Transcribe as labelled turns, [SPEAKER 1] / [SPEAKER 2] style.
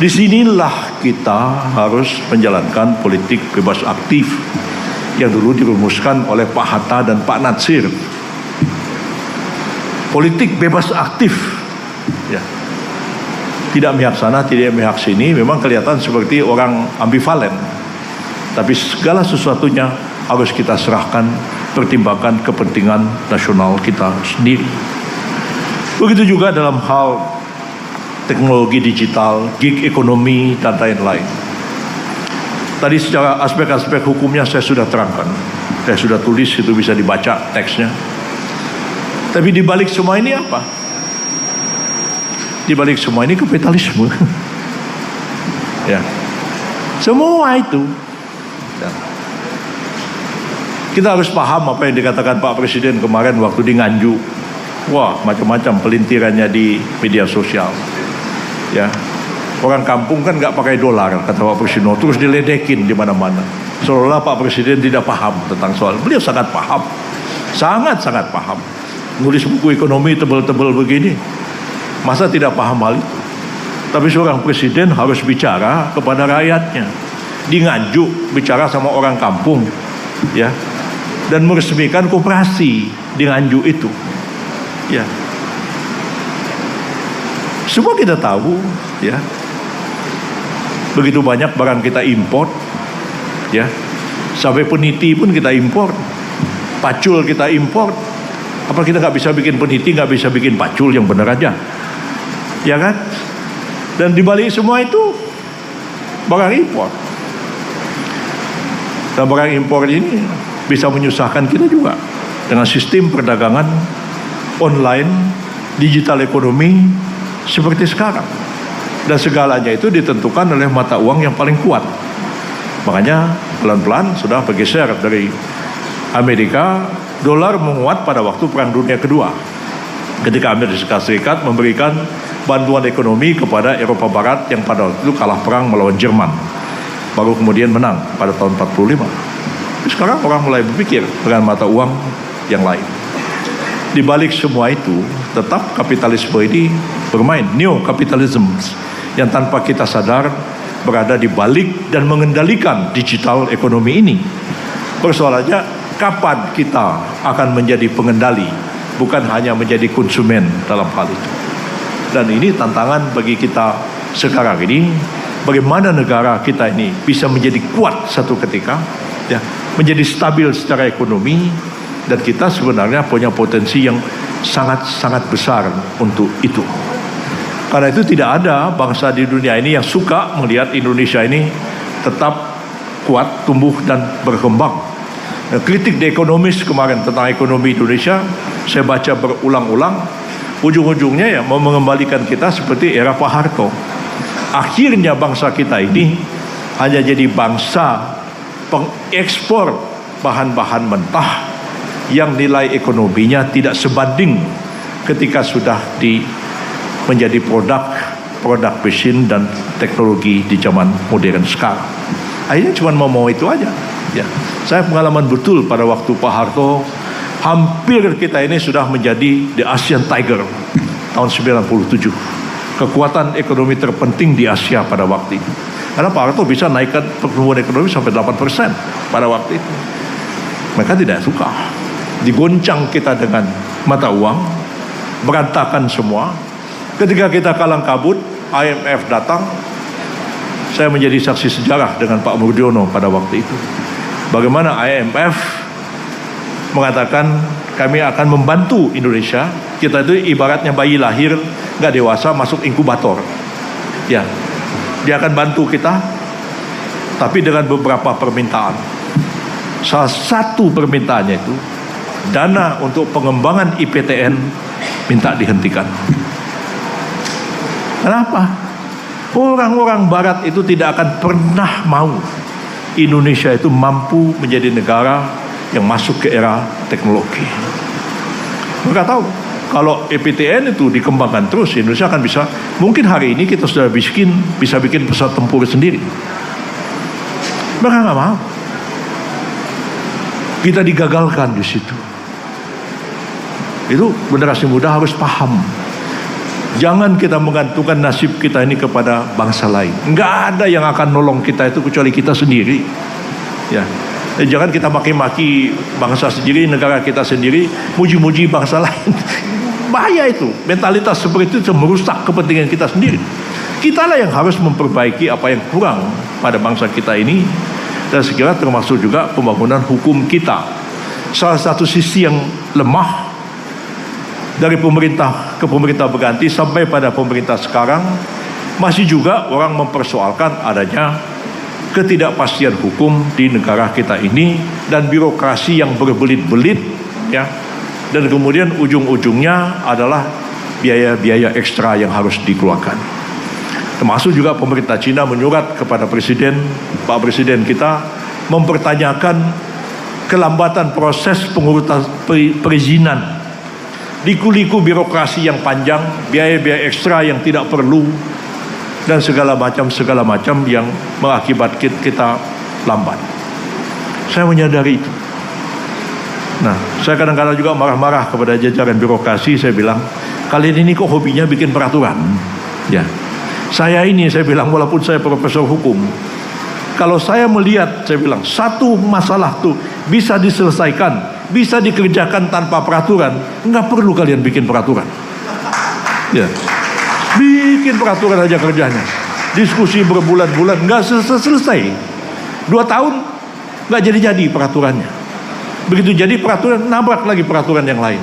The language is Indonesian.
[SPEAKER 1] Disinilah kita harus menjalankan politik bebas aktif yang dulu dirumuskan oleh Pak Hatta dan Pak Natsir. Politik bebas aktif, ya, tidak memihak sana, tidak memihak sini. Memang kelihatan seperti orang ambivalen, tapi segala sesuatunya harus kita serahkan, pertimbangkan kepentingan nasional kita sendiri. Begitu juga dalam hal teknologi digital, gig ekonomi, dan lain-lain. Tadi secara aspek-aspek hukumnya saya sudah terangkan. Saya sudah tulis, itu bisa dibaca teksnya. Tapi di balik semua ini apa? Di balik semua ini kapitalisme. Ya. Semua itu. Ya. Kita harus paham apa yang dikatakan Pak Presiden kemarin waktu di Nganjuk. Wah, macam-macam pelintirannya di media sosial. Ya, orang kampung kan nggak pakai dolar, kata Pak Presiden, terus diledekin di mana-mana. Seolah Pak Presiden tidak paham tentang soal. Beliau sangat paham, sangat paham. Nulis buku ekonomi tebal-tebal begini, masa tidak paham hal itu? Tapi seorang presiden harus bicara kepada rakyatnya. Di Nganjuk bicara sama orang kampung, ya, dan meresmikan koperasi di Nganjuk itu, ya. Semua kita tahu, ya. Begitu banyak barang kita import, ya. Sampai peniti pun kita import, pacul kita import. Apa kita nggak bisa bikin peniti, nggak bisa bikin pacul yang benar aja, ya kan? Dan dibalik semua itu barang import. Dan barang impor ini bisa menyusahkan kita juga dengan sistem perdagangan online, digital ekonomi seperti sekarang. Dan segalanya itu ditentukan oleh mata uang yang paling kuat. Makanya pelan-pelan sudah bergeser dari Amerika. Dolar menguat pada waktu Perang Dunia Kedua, ketika Amerika Serikat memberikan bantuan ekonomi kepada Eropa Barat yang pada waktu itu kalah perang melawan Jerman, baru kemudian menang pada tahun 45. Sekarang orang mulai berpikir dengan mata uang yang lain. Di balik semua itu, tetap kapitalisme ini bermain, neo-kapitalisme, yang tanpa kita sadar berada di balik dan mengendalikan digital ekonomi ini. Persoalannya, kapan kita akan menjadi pengendali, bukan hanya menjadi konsumen dalam hal itu. Dan ini tantangan bagi kita sekarang ini, bagaimana negara kita ini bisa menjadi kuat satu ketika, ya, menjadi stabil secara ekonomi, dan kita sebenarnya punya potensi yang sangat-sangat besar untuk itu. Karena itu tidak ada bangsa di dunia ini yang suka melihat Indonesia ini tetap kuat, tumbuh dan berkembang. Nah, kritik The Economist kemarin tentang ekonomi Indonesia saya baca berulang-ulang, ujung-ujungnya ya mau mengembalikan kita seperti era Pak Harto. Akhirnya bangsa kita ini hanya jadi bangsa pengekspor bahan-bahan mentah yang nilai ekonominya tidak sebanding ketika sudah menjadi produk mesin dan teknologi di zaman modern sekarang. Akhirnya cuma mau itu aja. Ya, saya pengalaman betul pada waktu Pak Harto, hampir kita ini sudah menjadi the Asian Tiger tahun 97. Kekuatan ekonomi terpenting di Asia pada waktu itu. Karena Pak Harto bisa naikkan pertumbuhan ekonomi sampai 8% pada waktu itu. Mereka tidak suka. Digoncang kita dengan mata uang, berantakan semua. Ketika kita kalang kabut, IMF datang. Saya menjadi saksi sejarah dengan Pak Murdiono pada waktu itu. Bagaimana IMF mengatakan kami akan membantu Indonesia. Kita itu ibaratnya bayi lahir nggak dewasa masuk inkubator. Ya, dia akan bantu kita, tapi dengan beberapa permintaan. Salah satu permintaannya itu dana untuk pengembangan IPTN minta dihentikan. Kenapa? Orang-orang Barat itu tidak akan pernah mau Indonesia itu mampu menjadi negara yang masuk ke era teknologi. Mereka tahu kalau IPTN itu dikembangkan terus, Indonesia akan bisa. Mungkin hari ini kita sudah bisa bikin pesawat tempur sendiri. Mereka nggak mau. Kita digagalkan di situ. Itu generasi muda harus paham. Jangan kita menggantungkan nasib kita ini kepada bangsa lain. Nggak ada yang akan nolong kita itu kecuali kita sendiri. Ya, jangan kita maki-maki bangsa sendiri, negara kita sendiri, muji-muji bangsa lain. Bahaya itu. Mentalitas seperti itu merusak kepentingan kita sendiri. Kitalah yang harus memperbaiki apa yang kurang pada bangsa kita ini, dan segera termasuk juga pembangunan hukum kita. Salah satu sisi yang lemah dari pemerintah ke pemerintah berganti sampai pada pemerintah sekarang, masih juga orang mempersoalkan adanya ketidakpastian hukum di negara kita ini dan birokrasi yang berbelit-belit, ya, dan kemudian ujung-ujungnya adalah biaya-biaya ekstra yang harus dikeluarkan. Termasuk juga pemerintah Cina menyurat kepada Presiden, Pak Presiden kita, mempertanyakan kelambatan proses pengurutan perizinan, liku-liku birokrasi yang panjang, biaya-biaya ekstra yang tidak perlu, dan segala macam yang mengakibatkan kita lambat. Saya menyadari itu. Nah, saya kadang-kadang juga marah-marah kepada jajaran birokrasi. Saya bilang, kalian ini kok hobinya bikin peraturan? Ya, saya bilang, walaupun saya profesor hukum, kalau saya melihat, saya bilang, satu masalah tuh bisa diselesaikan, bisa dikerjakan tanpa peraturan, nggak perlu kalian bikin peraturan. Ya, bikin peraturan aja kerjanya. Diskusi berbulan-bulan nggak selesai. 2 tahun nggak jadi peraturannya. Begitu jadi peraturan, nabrak lagi peraturan yang lain.